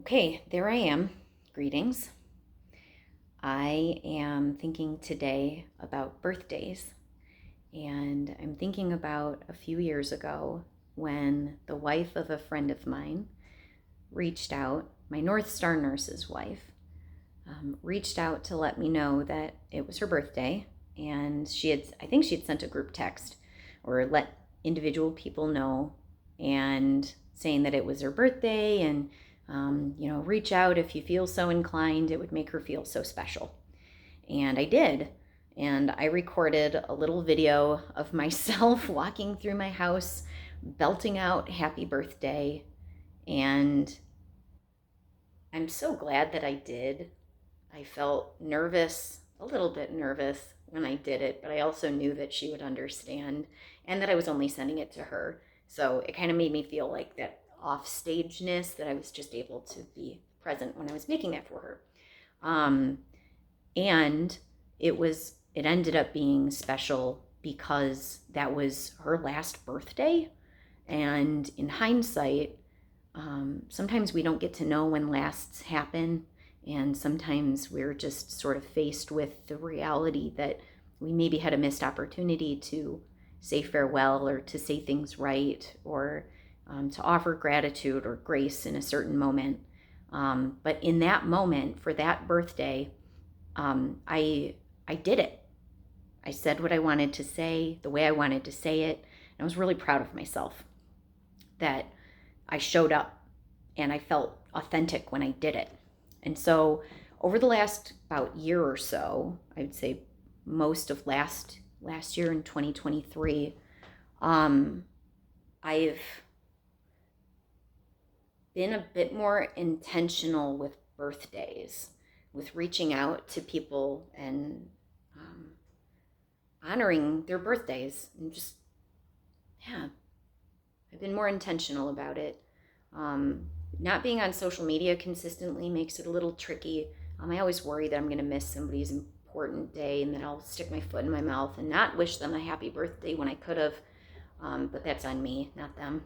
Okay, there I am. Greetings. I am thinking today about birthdays, and I'm thinking about a few years ago when the wife of a friend of mine reached out, my North Star nurse's wife, reached out to let me know that it was her birthday, and I think she had sent a group text or let individual people know and saying that it was her birthday and reach out if you feel so inclined. It would make her feel so special. And I did. And I recorded a little video of myself walking through my house, belting out happy birthday. And I'm so glad that I did. I felt nervous, a little bit nervous when I did it, but I also knew that she would understand and that I was only sending it to her. So it kind of made me feel like that offstageness that I was just able to be present when I was making that for her. And it ended up being special because that was her last birthday. And in hindsight, sometimes we don't get to know when lasts happen. And sometimes we're just sort of faced with the reality that we maybe had a missed opportunity to say farewell or to say things right or to offer gratitude or grace in a certain moment. But in that moment, for that birthday, I did it. I said what I wanted to say, the way I wanted to say it. And I was really proud of myself that I showed up and I felt authentic when I did it. And so over the last about year or so, I would say most of last year in 2023, I've been a bit more intentional with birthdays, with reaching out to people and honoring their birthdays. And just, yeah, I've been more intentional about it. Not being on social media consistently makes it a little tricky. I always worry that I'm going to miss somebody's important day and that I'll stick my foot in my mouth and not wish them a happy birthday when I could have. But that's on me, not them.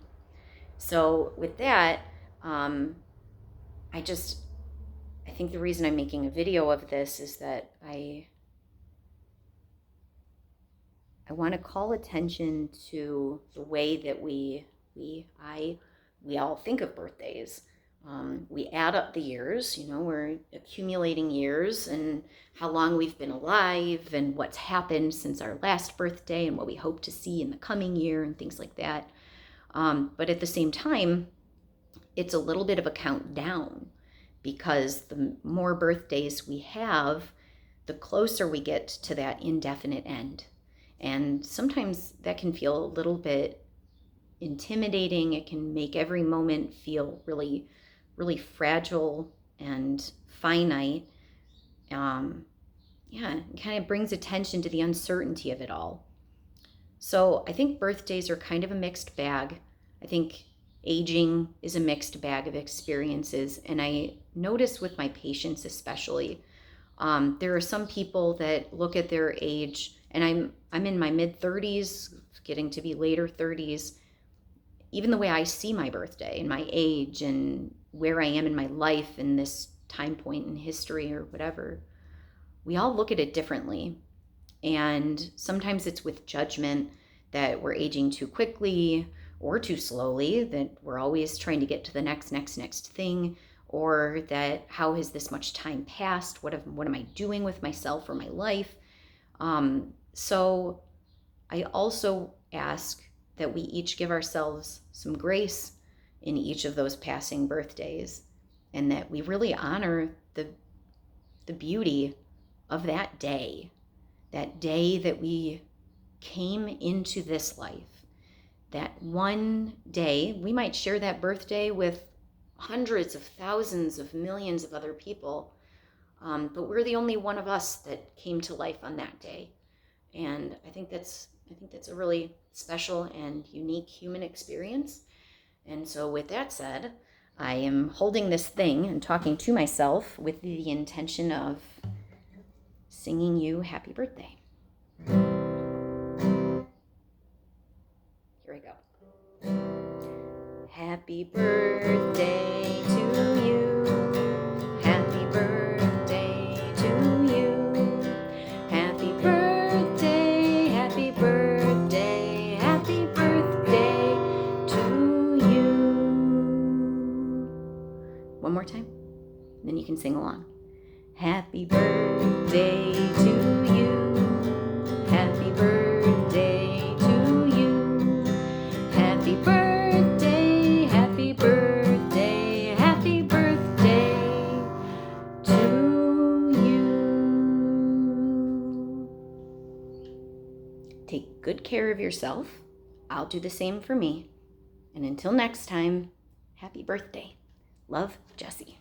So with that, I think the reason I'm making a video of this is that I want to call attention to the way that we all think of birthdays. We add up the years, we're accumulating years and how long we've been alive and what's happened since our last birthday and what we hope to see in the coming year and things like that. But at the same time, it's a little bit of a countdown because the more birthdays we have, the closer we get to that indefinite end. And sometimes that can feel a little bit intimidating. It can make every moment feel really, really fragile and finite. It kind of brings attention to the uncertainty of it all. So I think birthdays are kind of a mixed bag. I think aging is a mixed bag of experiences. And I notice with my patients especially, there are some people that look at their age, and I'm in my mid-30s, getting to be later 30s. Even the way I see my birthday and my age and where I am in my life in this time point in history or whatever, we all look at it differently. And sometimes it's with judgment that we're aging too quickly or too slowly, that we're always trying to get to the next thing, or that how has this much time passed? What am I doing with myself or my life? So I also ask that we each give ourselves some grace in each of those passing birthdays, and that we really honor the beauty of that day that we came into this life. That one day, we might share that birthday with hundreds of thousands of millions of other people, but we're the only one of us that came to life on that day. And I think that's a really special and unique human experience. And so with that said, I am holding this thing and talking to myself with the intention of singing you happy birthday. Here we go. Happy birthday to you. more time. And then you can sing along. Happy birthday to you. Happy birthday to you. Happy birthday, happy birthday, happy birthday to you. Take good care of yourself. I'll do the same for me. And until next time, happy birthday. Love, Jessie.